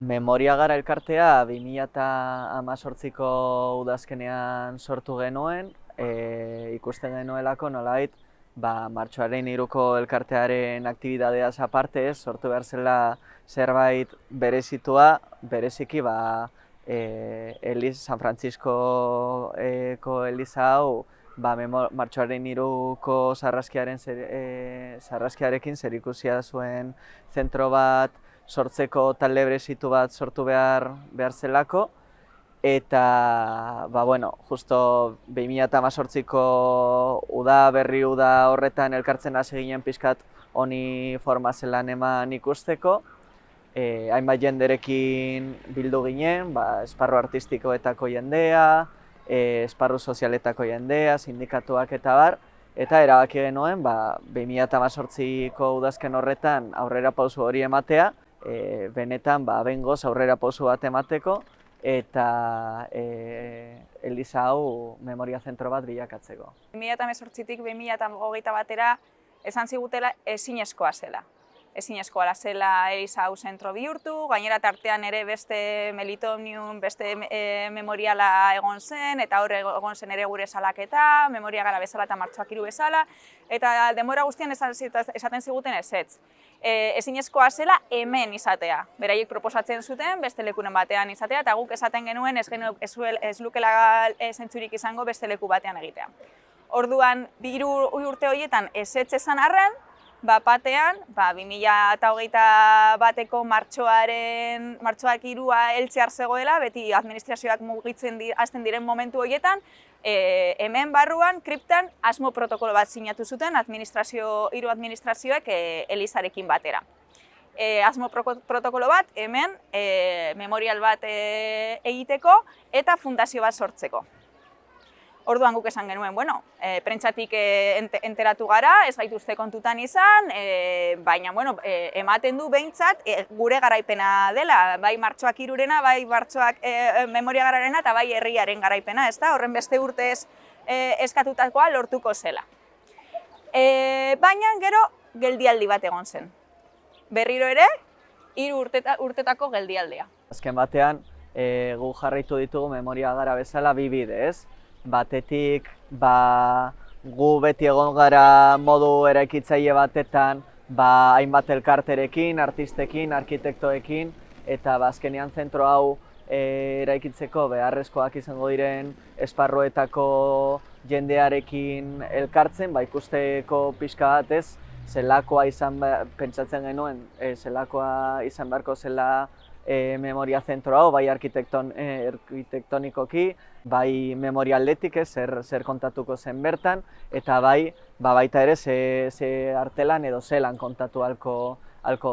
Memoria Gara elkartea 2018ko udazkenean sortu genuen, ikusten genuelako nolabait, martxoaren 3ko elkartearen aktibidadeaz aparte, sortu behar zela zerbait berezitua, bereziki San Franciscoko Eliza hau martxoaren 3ko sarraskiarekin zerikusia zuen zentro bat sortzeko talde berezitu bat sortu behar zelako, eta justo 2018ko berri uda horretan elkartzen hasi ginen pixkat honi forma zelan eman ikusteko. Hainbat jenderekin bildu ginen, esparru artistikoetako jendea, esparru sozialetako jendea, sindikatuak eta bar, eta erabaki genuen 2018ko udazken horretan aurrera pausu hori ematea, benetan behingoz aurrera pausu bat emateko eta Eliza hau memoria zentro bat bilakatzeko. 2018tik 2021 batera esan zigutela ezinezkoa zela. Ezinezkoa zela Eliza hau zentro bihurtu, gainera tartean ere beste Melitonium, beste memoriala egon zen, eta hor egon zen ere gure salaketa, Memoria Gara bezala eta Martxoak 3 bezala, eta denbora guztian esaten ziguten ezetz. Ezinezkoa zela hemen izatea. Beraiek proposatzen zuten, beste lekuren batean izatea, eta guk esaten genuen ez lukela zentzurik izango beste leku batean egitea. Orduan, 3 urte horietan ezetz esan arren, batean, 2021ko martxoak 3 heltzear zegoela, beti administrazioak mugitzen hasten diren momentu horietan, hemen barruan, kriptan, asmo protokolo bat sinatu zuten hiru administrazioek Elizarekin batera. Asmo protokolo bat hemen memorial bat egiteko eta fundazio bat sortzeko. Orduan guk esan genuen, prentsatik enteratu gara, ez gaituzte kontutan izan, baina ematen du behintzat gure garaipena dela, bai Martxoak 3rena, bai Memoria Gararena eta bai herriaren garaipena, ezta? Horren beste urtez eskatutakoa lortuko zela. Baina gero geldialdi bat egon zen. Berriro ere, 3 urtetako geldialdea. Azken batean, gu jarraitu ditugu Memoria Gara bezala bi bide, ez? Batetik, gu beti egon gara modu eraikitzaile batetan, hainbat elkarterekin, artistekin, arkitektoekin, eta azkenean zentro hau eraikitzeko beharrezkoak izango diren esparruetako jendearekin elkartzen, ikusteko pixka bat ez, zelakoa pentsatzen genuen, zelakoa izan beharko zela memoria zentro hau, bai arkitektonikoki, bai memorialetik, zer kontatuko zen bertan, eta baita ere ze artelan edo zelan kontatu halko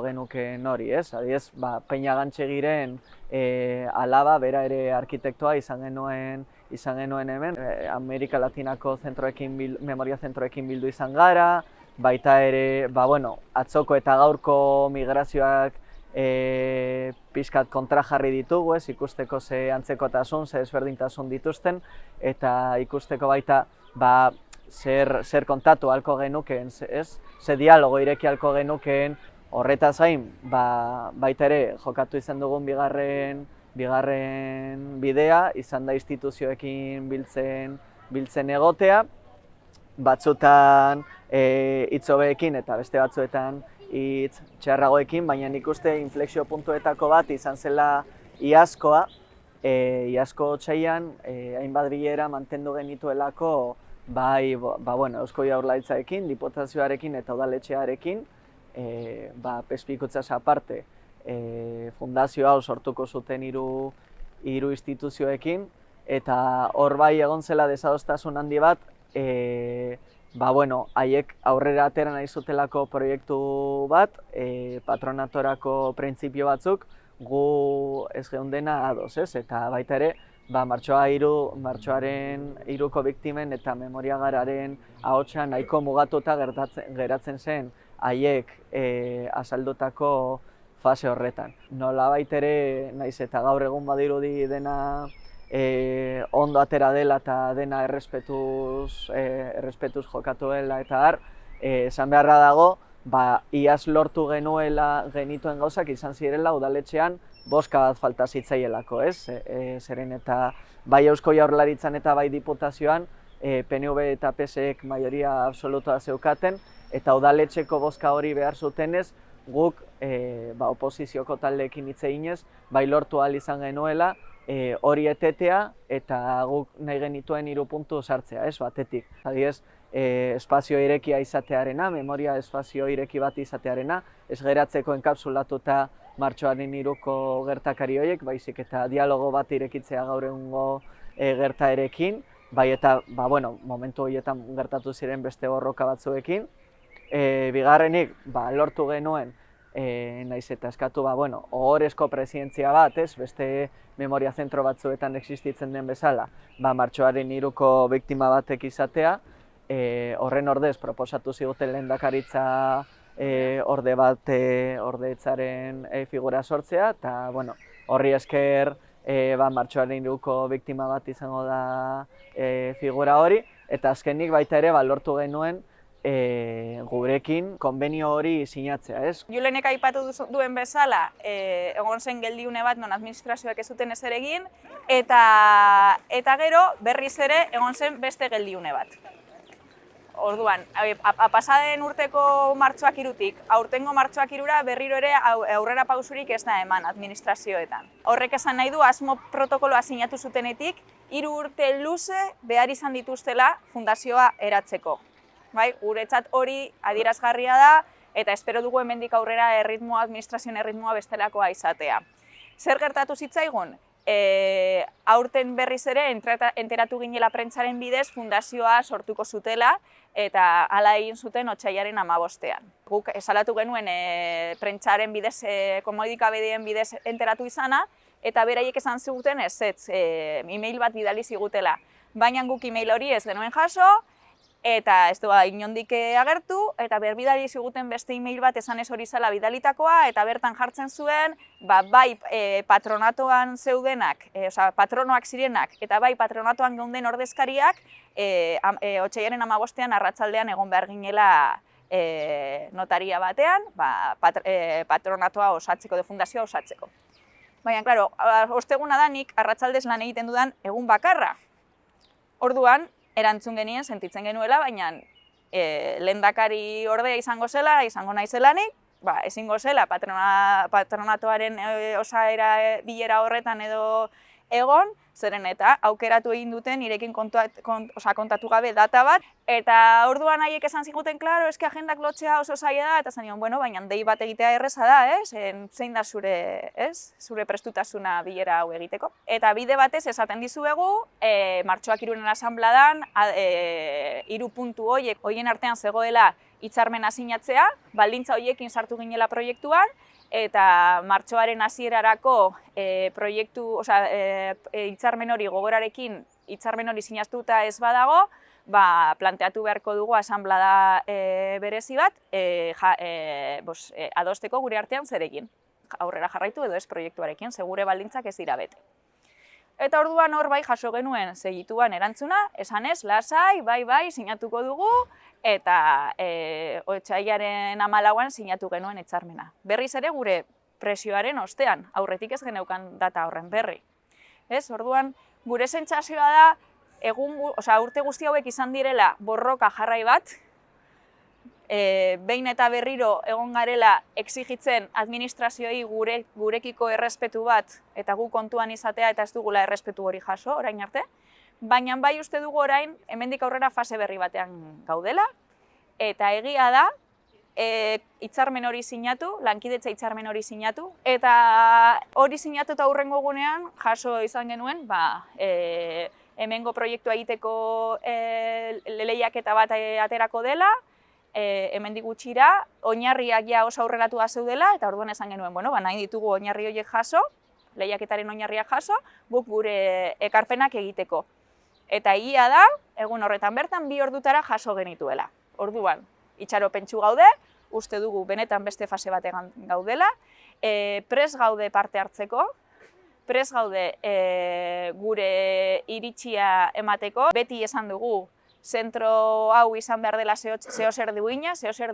genuken hori, ez? Adibidez, Peña Gantxegiren alaba, bera ere arkitektoa izan genuen hemen, Amerika Latinako memoria zentroekin bildu izan gara, baita ere, atzoko eta gaurko migrazioak pixkat kontrajarri ditugu, ikusteko ze antzekotasun, ze ezberdintasun dituzten, eta ikusteko baita zer kontatu halko genukeen, ze dialogo ireki halko genukeen. Horretaz gain, baita ere jokatu izan dugun bigarren bidea, izan da instituzioekin biltzen egotea, batzutan hitz hobeekin eta beste batzuetan hitz txarragoekin, baina nik uste inflexio puntuetako bat izan zela iazkoa. Iazko otsailean hainbat bilera mantendu genituelako Eusko Jaurlaritzarekin, Diputazioarekin eta udaletxearekin, pespikutzaz aparte fundazio hau sortuko zuten hiru instituzioekin, eta hor egon zela desadostasun handi bat, haiek aurrera atera nahi zutelako proiektu bat, patronatorako printzipio batzuk, gu ez geundena ados, ez? Eta baita ere, martxoaren 3ko biktimen eta Memoria Gararen ahotsa nahiko mugatuta geratzen zen haiek azaldutako fase horretan. Nolabait ere, naiz eta gaur egun badirudi dena ondo atera dela eta dena errespetuz jokatuela eta esan beharra dago, iaz lortu genituen gauzak izan zirela udaletxean boska bat falta zitzaielako, ez? Zeren eta bai Eusko Jaurlaritzan eta bai Diputazioan PNV eta PSek maioria absolutoa zeukaten, eta udaletxeko bozka hori behar zutenez, guk oposizioko taldeekin hitz eginez, bai lortu ahal izan genuela, hori etetea eta guk nahi genituen 3 puntu sartzea, ez, batetik. Adibidez, espazio irekia izatearena, memoria espazio ireki bat izatearena, ez geratzeko enkapsulatuta martxoaren 3ko gertakari horiek, baizik eta dialogo bat irekitzea gaur egungo gertaerekin, bai eta, momentu horietan gertatu ziren beste borroka batzuekin. Bigarrenik, lortu genuen, naiz eta eskatu, ohorezko presidentzia bat, ez, beste memoria zentro batzuetan existitzen den bezala, martxoaren 3ko biktima batek izatea, horren ordez proposatu ziguten lehendakaritza orde bat ordetzaren figura sortzea, eta horri esker martxoaren 3ko biktima bat izango da figura hori, eta azkenik baita ere lortu genuen gurekin konbenio hori sinatzea, ez? Julenek aipatu duen bezala, egon zen geldiune bat non administrazioak ez zuten ezer egin, eta gero berriz ere egon zen beste geldiune bat. Orduan, pasaden urteko martxoak 3tik, aurtengo martxoak 3ra berriro ere aurrera pausurik ez da eman administrazioetan. Horrek esan nahi du asmo protokoloa sinatu zutenetik, 3 urte luze behar izan dituztela fundazioa eratzeko. Guretzat hori adierazgarria da, eta espero dugu hemendik aurrera administrazioen erritmoa bestelakoa izatea. Zer gertatu zitzaigun? Aurten berriz ere enteratu ginela prentsaren bidez fundazioa sortuko zutela, eta hala egin zuten otsailaren 15ean. Guk salatu genuen prentsaren bidez, komunikabideen bidez enteratu izana, eta beraiek esan ziguten ezetz, e-mail bat bidali zigutela. Baina guk e-mail hori ez genuen jaso, eta ez du inondik agertu, eta berbidali ziguten beste e-mail bat esan ez hori zela bidalitakoa, eta bertan jartzen zuen, bai patronatoan zeudenak, patronoak zirenak, eta bai patronatoan geunden ordezkariak, otsailaren 15ean arratsaldean egon behar ginela notaria batean, patronatoa osatzeko, fundazioa osatzeko. Baina, klaro, osteguna da nik arratsaldez lan egiten dudan egun bakarra. Orduan, erantzun genien, sentitzen genuela, baina lehendakari ordea izango zela, izango naizelanik, ezingo zela patronatoaren osaera bilera horretan edo egon, zeren eta aukeratu egin duten nirekin kontatu gabe data bat, eta orduan haiek esan ziguten, klaro, eske agendak lotzea oso zaila da, eta zanion, baina dei bat egitea erreza da, zein da zure prestutasuna bilera hau egiteko. Eta bide batez esaten dizuegu, martxoak 3ren asanbladan, 3 puntu horien artean zegoela hitzarmena sinatzea, baldintza horiekin sartu ginela proiektuan, eta martxoaren hasierarako hitzarmen hori gogorarekin hitzarmen hori sinatuta ez badago, planteatu beharko dugu asanblada berezi bat adosteko gure artean zerekin. Aurrera jarraitu edo ez proiektuarekin, segure baldintzak ez dira bete. Eta orduan hor jaso genuen segituan erantzuna, esanez, lasai, bai, sinatuko dugu, eta otsailaren 14ean sinatu genuen hitzarmena. Berriz ere gure presioaren ostean, aurretik ez geneukan data horren berri. Orduan, gure sentsazioa da, urte guzti hauek izan direla borroka jarrai bat, behin eta berriro egon garela exigitzen administrazioei gurekiko errespetu bat eta gu kontuan izatea eta ez dugula errespetu hori jaso orain arte, baina bai uste dugu orain hemendik aurrera fase berri batean gaudela, eta egia da hitzarmen hori sinatu, lankidetza hitzarmen hori sinatu, eta hori sinatu eta hurrengo egunean jaso izan genuen hemengo proiektua egiteko lehiaketa bat aterako dela, hemendik gutxira, oinarriak ja oso aurreratua zeudela, eta orduan esan genuen, nahi ditugu oinarri horiek jaso, lehiaketaren oinarriak jaso, guk gure ekarpenak egiteko. Eta egia da, egun horretan bertan 2 ordutara jaso genituela. Orduan, itxaropentsu gaude, uste dugu benetan beste fase batean gaudela, prest gaude parte hartzeko, prest gaude gure iritzia emateko, beti esan dugu zentro hau izan behar dela zeozer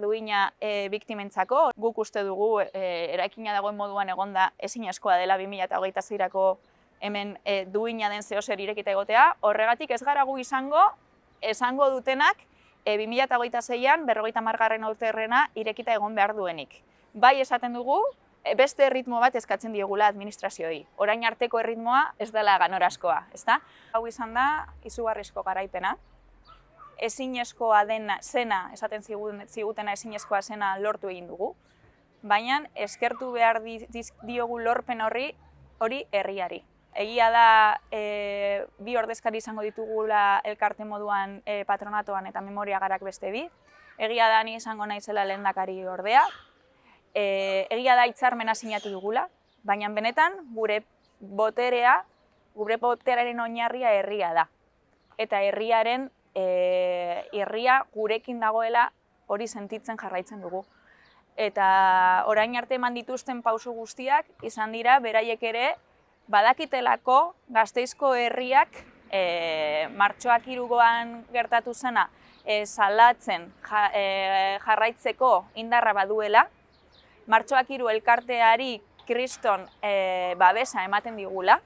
duina biktimentzako. Guk uste dugu eraikina dagoen moduan egonda ezinezkoa dela 2026ko hemen duina den zeozer irekita egotea. Horregatik ez gara gu esango dutenak 2026an 50. urterrena irekita egon behar duenik. Bai esaten dugu, beste erritmo bat eskatzen diegula administrazioei. Orain arteko erritmoa ez dela ganorazkoa, ezta? Hau izan da izugarrizko garaipena. Ezinezkoa zena, esaten zigutena ezinezkoa zena lortu egin dugu, baina eskertu behar diogu lorpen hori herriari. Egia da, bi ordezkari izango ditugula elkarte moduan patronatoan eta memoria garak beste bi. Egia da ni izango naizela lehendakari ordea. Egia da hitzarmena sinatu dugula, baina benetan gure boterearen oinarria herria da. Eta herria gurekin dagoela hori sentitzen jarraitzen dugu. Eta orain arte eman dituzten pauso guztiak izan dira beraiek ere badakitelako Gasteizko herriak martxoak 3 gertatu zena salatzen jarraitzeko indarra baduela, martxoak 3 elkarteari kriston babesa ematen digula,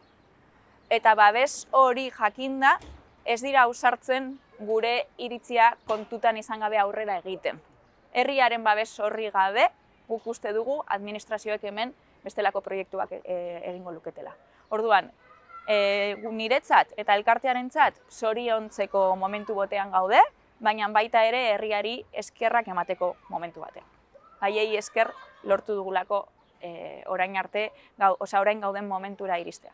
eta babes hori jakinda ez dira ausartzen gure iritzia kontutan izan gabe aurrera egiten. Herriaren babes horri gabe, guk uste dugu administrazioek hemen bestelako proiektuak egingo luketela. Orduan, niretzat eta elkartearentzat zoriontzeko momentu batean gaude, baina baita ere herriari eskerrak emateko momentu batean. Haiei esker lortu dugulako orain gauden momentura iristea.